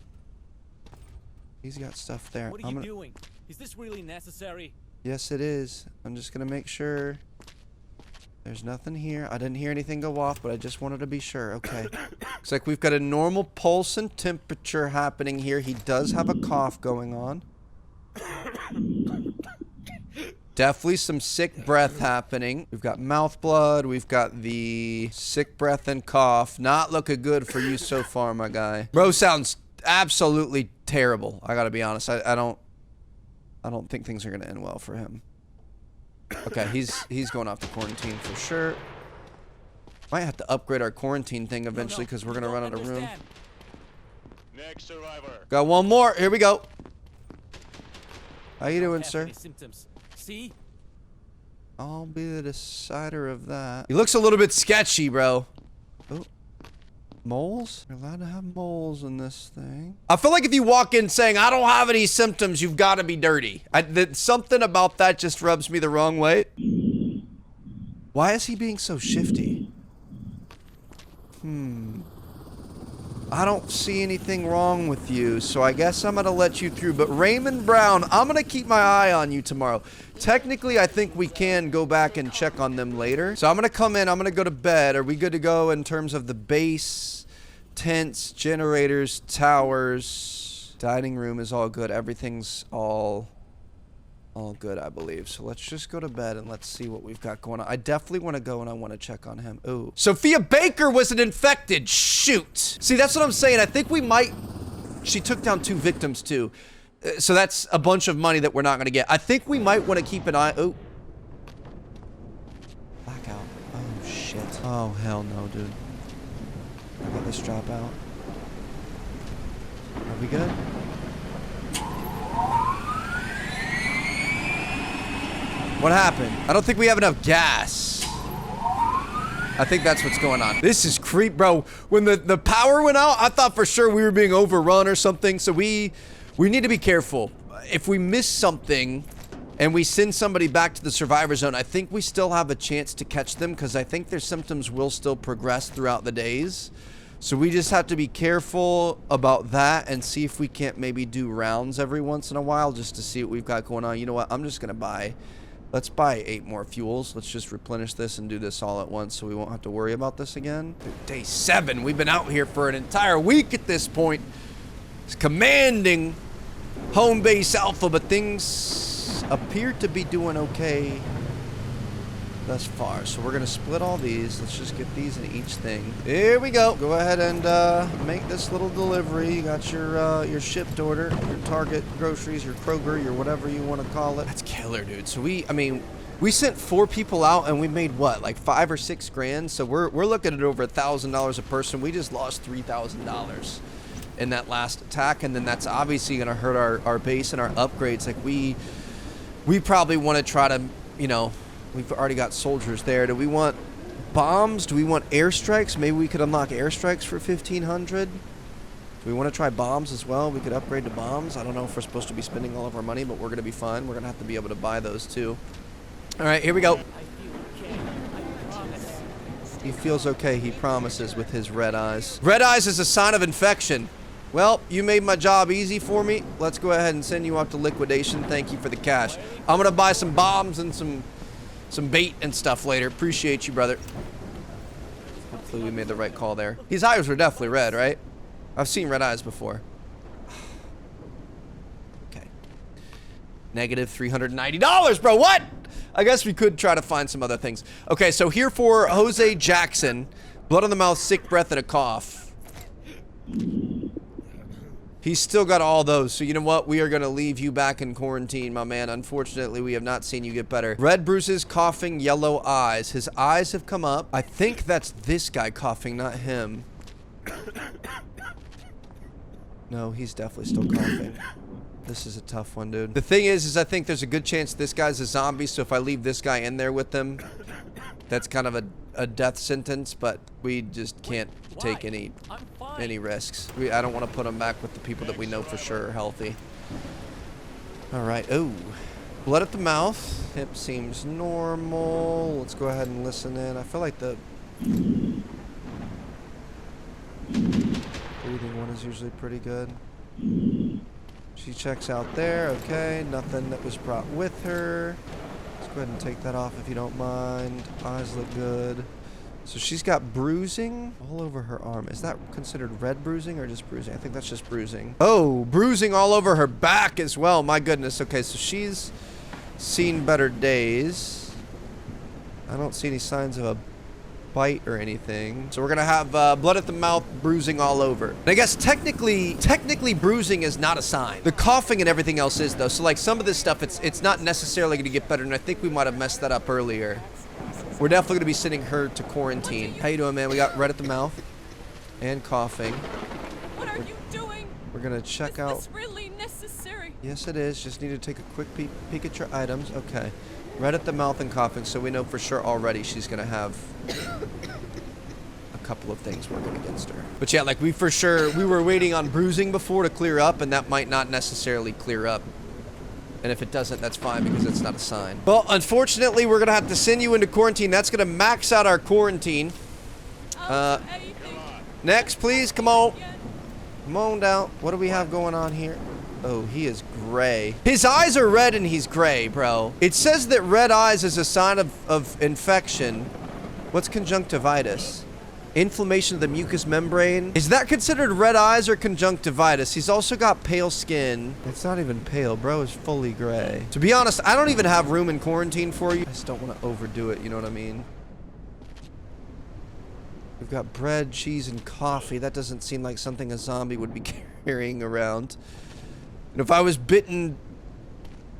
stuff there. What are you doing? Is this really necessary? Yes, it is. I'm just gonna make sure there's nothing here. I didn't hear anything go off, but I just wanted to be sure. Okay. Looks like we've got a normal pulse and temperature happening here. He does have a cough going on. Definitely some sick breath happening. We've got mouth blood. We've got the sick breath and cough. Not looking good for you so far, my guy. Bro sounds absolutely terrible. I gotta be honest. I don't think things are gonna end well for him. Okay, he's going off to quarantine for sure. Might have to upgrade our quarantine thing eventually because we're gonna run out of room. Next survivor. Got one more. Here we go. How you doing, sir? Symptoms. See? I'll be the decider of that. He looks a little bit sketchy, bro. Oh. Moles? You're allowed to have moles in this thing. I feel like if you walk in saying, I don't have any symptoms, you've got to be dirty. Something about that just rubs me the wrong way. Why is he being so shifty? I don't see anything wrong with you, so I guess I'm going to let you through. But Raymond Brown, I'm going to keep my eye on you tomorrow. Technically, I think we can go back and check on them later. So I'm going to come in. I'm going to go to bed. Are we good to go in terms of the base, tents, generators, towers? Dining room is all good. Everything's all good, I believe. So let's just go to bed and let's see what we've got going on. I definitely want to go and I want to check on him. Ooh. Sophia Baker was an infected. Shoot. See, that's what I'm saying. I think we might... She took down 2 victims, too. So that's a bunch of money that we're not going to get. I think we might want to keep an eye... Oh. Blackout. Oh, shit. Oh, hell no, dude. I got this drop out. Are we good? What happened? I don't think we have enough gas. I think that's what's going on. This is creep, bro. When the power went out, I thought for sure we were being overrun or something. So we need to be careful. If we miss something and we send somebody back to the survivor zone, I think we still have a chance to catch them because I think their symptoms will still progress throughout the days. So we just have to be careful about that and see if we can't maybe do rounds every once in a while just to see what we've got going on. You know what? I'm just going to buy... Let's buy 8 more fuels. Let's just replenish this and do this all at once so we won't have to worry about this again. Dude, day 7. We've been out here for an entire week at this point. It's commanding home base alpha, but things appear to be doing okay thus far. So we're going to split all these. Let's just get these in each thing. Here we go. Go ahead and make this little delivery. You got your shipped order, your Target groceries, your Kroger, your whatever you want to call it. That's killer, dude. So we sent 4 people out and we made what, like 5 or 6 grand? So we're looking at over $1,000 a person. We just lost $3,000 in that last attack, and then that's obviously going to hurt our base and our upgrades. Like we probably want to try to, you know, we've already got soldiers there. Do we want bombs? Do we want airstrikes? Maybe we could unlock airstrikes for 1,500. Do we want to try bombs as well? We could upgrade to bombs. I don't know if we're supposed to be spending all of our money, but we're going to be fine. We're going to have to be able to buy those too. All right, here we go. I feel okay. I promise. He feels okay, he promises, with his red eyes. Red eyes is a sign of infection. Well, you made my job easy for me. Let's go ahead and send you off to liquidation. Thank you for the cash. I'm going to buy some bombs and some bait and stuff later. Appreciate you, brother. Hopefully we made the right call there. His eyes were definitely red, right? I've seen red eyes before. Okay. Negative $390, bro. What? I guess we could try to find some other things. Okay, so here for Jose Jackson. Blood on the mouth, sick breath, and a cough. He's still got all those, so you know what? We are going to leave you back in quarantine, my man. Unfortunately, we have not seen you get better. Red bruises, coughing, yellow eyes. His eyes have come up. I think that's this guy coughing, not him. No, he's definitely still coughing. This is a tough one, dude. The thing is I think there's a good chance this guy's a zombie, so if I leave this guy in there with them, that's kind of a death sentence, but we just can't take any risks. I don't want to put him back with the people that we know for sure are healthy. All right. Oh, Blood at the mouth. Hip seems normal. Let's go ahead and listen in. I feel like the breathing one is usually pretty good. She checks out there. Okay, nothing that was brought with her. Let's go ahead and take that off if you don't mind. Eyes look good. So she's got bruising all over her arm. Is that considered red bruising or just bruising? I think that's just bruising. Oh, bruising all over her back as well. My goodness. Okay, so she's seen better days. I don't see any signs of a bite or anything. So we're gonna have blood at the mouth, bruising all over. And I guess technically bruising is not a sign. The coughing and everything else is though. So like some of this stuff, it's not necessarily gonna get better. And I think we might have messed that up earlier. We're definitely gonna be sending her to quarantine. How you doing, man? We got red at the mouth and coughing. What are you doing? We're gonna check out. Is this really necessary? Yes, it is. Just need to take a quick peek at your items. Okay. Red at the mouth and coughing, so we know for sure already she's gonna have a couple of things working against her. But yeah, like we were waiting on bruising before to clear up, and that might not necessarily clear up. And if it doesn't, that's fine because it's not a sign. Well, unfortunately, we're gonna have to send you into quarantine. That's gonna max out our quarantine. Anything. Next, please, come on. Come on down. What do we have going on here? Oh, he is gray. His eyes are red and he's gray, bro. It says that red eyes is a sign of infection. What's conjunctivitis? Inflammation of the mucous membrane. Is that considered red eyes or conjunctivitis? He's also got pale skin. It's not even pale, bro. It's fully gray. To be honest, I don't even have room in quarantine for you. I just don't want to overdo it, you know what I mean? We've got bread, cheese, and coffee. That doesn't seem like something a zombie would be carrying around. And if I was bitten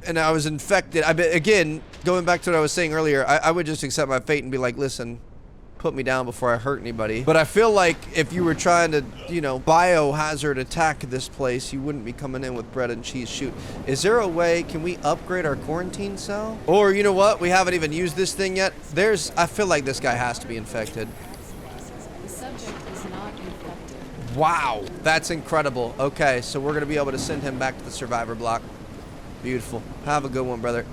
and I was infected, again, going back to what I was saying earlier, I would just accept my fate and be like, listen, put me down before I hurt anybody. But I feel like if you were trying to, you know, biohazard attack this place, you wouldn't be coming in with bread and cheese. Shoot. Is there a way, can we upgrade our quarantine cell? Or, you know what, we haven't even used this thing yet. I feel like this guy has to be infected. The subject is not infected. Wow, that's incredible. Okay, so we're gonna be able to send him back to the survivor block. Beautiful. Have a good one, brother.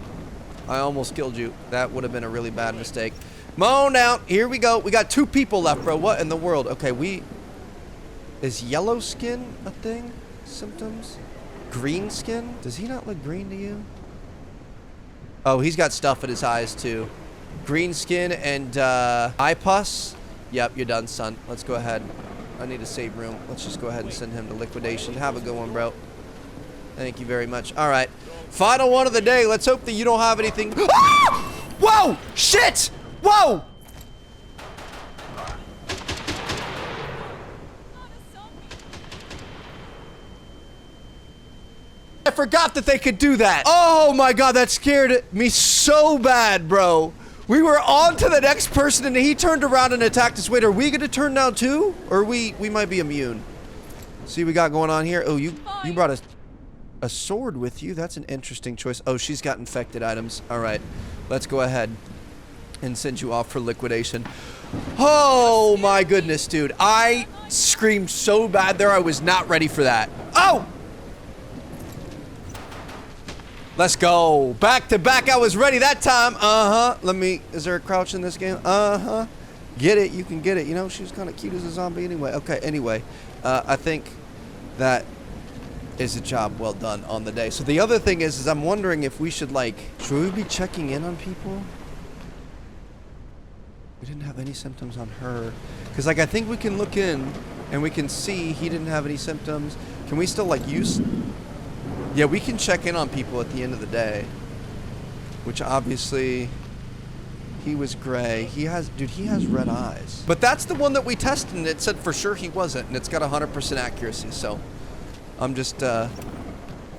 I almost killed you. That would have been a really bad mistake. Come on down. Here we go. We got 2 people left, bro. What in the world? Okay, is yellow skin a thing? Symptoms? Green skin? Does he not look green to you? Oh, he's got stuff in his eyes, too. Green skin and eye pus. Yep, you're done, son. Let's go ahead. I need to save room. Let's just go ahead and send him to liquidation. Have a good one, bro. Thank you very much. All right. Final one of the day. Let's hope that you don't have anything. Ah! Whoa! Shit! Whoa! Not a zombie. I forgot that they could do that. Oh my god, that scared me so bad, bro. We were on to the next person and he turned around and attacked us. Wait, are we gonna turn now too? Or we might be immune. See what we got going on here? Oh, you brought a sword with you. That's an interesting choice. Oh, she's got infected items. All right, let's go ahead and send you off for liquidation. Oh my goodness, dude. I screamed so bad there. I was not ready for that. Oh! Let's go. Back to back. I was ready that time. Is there a crouch in this game? Get it. You can get it. You know, she was kind of cute as a zombie anyway. Okay, anyway. I think that is a job well done on the day. So the other thing is I'm wondering if we should should we be checking in on people? We didn't have any symptoms on her. Because, I think we can look in and we can see he didn't have any symptoms. Can we still, use... Yeah, we can check in on people at the end of the day. Which, obviously, he was gray. He has red eyes. But that's the one that we tested, and it said for sure he wasn't. And it's got 100% accuracy, so... I'm just going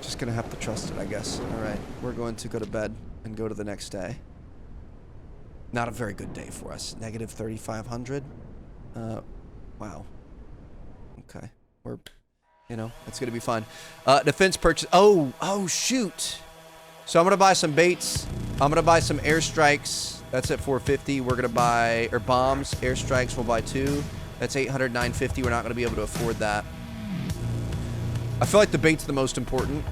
to have to trust it, I guess. All right, we're going to go to bed and go to the next day. Not a very good day for us. Negative 3,500. Wow. Okay. It's going to be fine. Defense purchase. Oh, shoot. So I'm going to buy some baits. I'm going to buy some airstrikes. That's at 450. We're going to buy, bombs, airstrikes. We'll buy 2. That's 800, 950. We're not going to be able to afford that. I feel like the bait's the most important.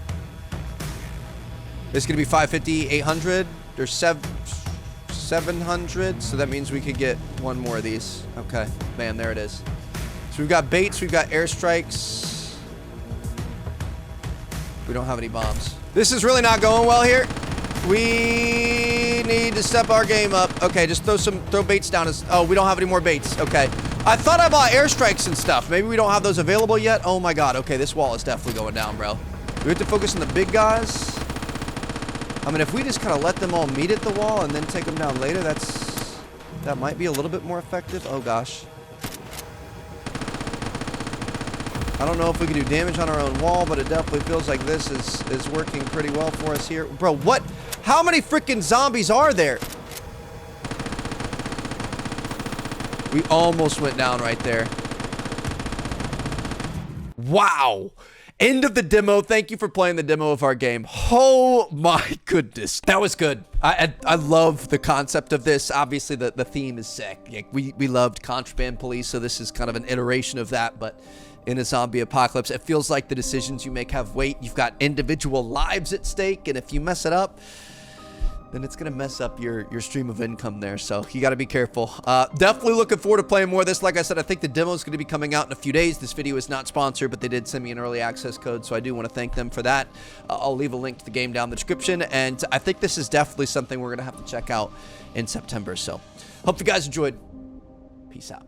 It's going to be 550, 800, or 700. So that means we could get one more of these. Okay. Man, there it is. So we've got baits. We've got airstrikes. We don't have any bombs. This is really not going well here. We need to step our game up. Okay, just throw baits down. Oh, we don't have any more baits. Okay. I thought I bought airstrikes and stuff. Maybe we don't have those available yet. Oh my god. Okay, this wall is definitely going down, bro. We have to focus on the big guys. I mean, if we just kind of let them all meet at the wall and then take them down later, that might be a little bit more effective. Oh gosh. I don't know if we can do damage on our own wall, but it definitely feels like this is working pretty well for us here. Bro, what? How many freaking zombies are there? We almost went down right there. Wow. End of the demo. Thank you for playing the demo of our game. Oh my goodness. That was good. I love the concept of this. Obviously, the theme is sick. Like, we loved Contraband Police, so this is kind of an iteration of that, but in a zombie apocalypse. It feels like the decisions you make have weight. You've got individual lives at stake, and if you mess it up, then it's going to mess up your stream of income there. So you got to be careful. Definitely looking forward to playing more of this. Like I said, I think the demo is going to be coming out in a few days. This video is not sponsored, but they did send me an early access code, so I do want to thank them for that. I'll leave a link to the game down in the description, and I think this is definitely something we're going to have to check out in September. So hope you guys enjoyed. Peace out.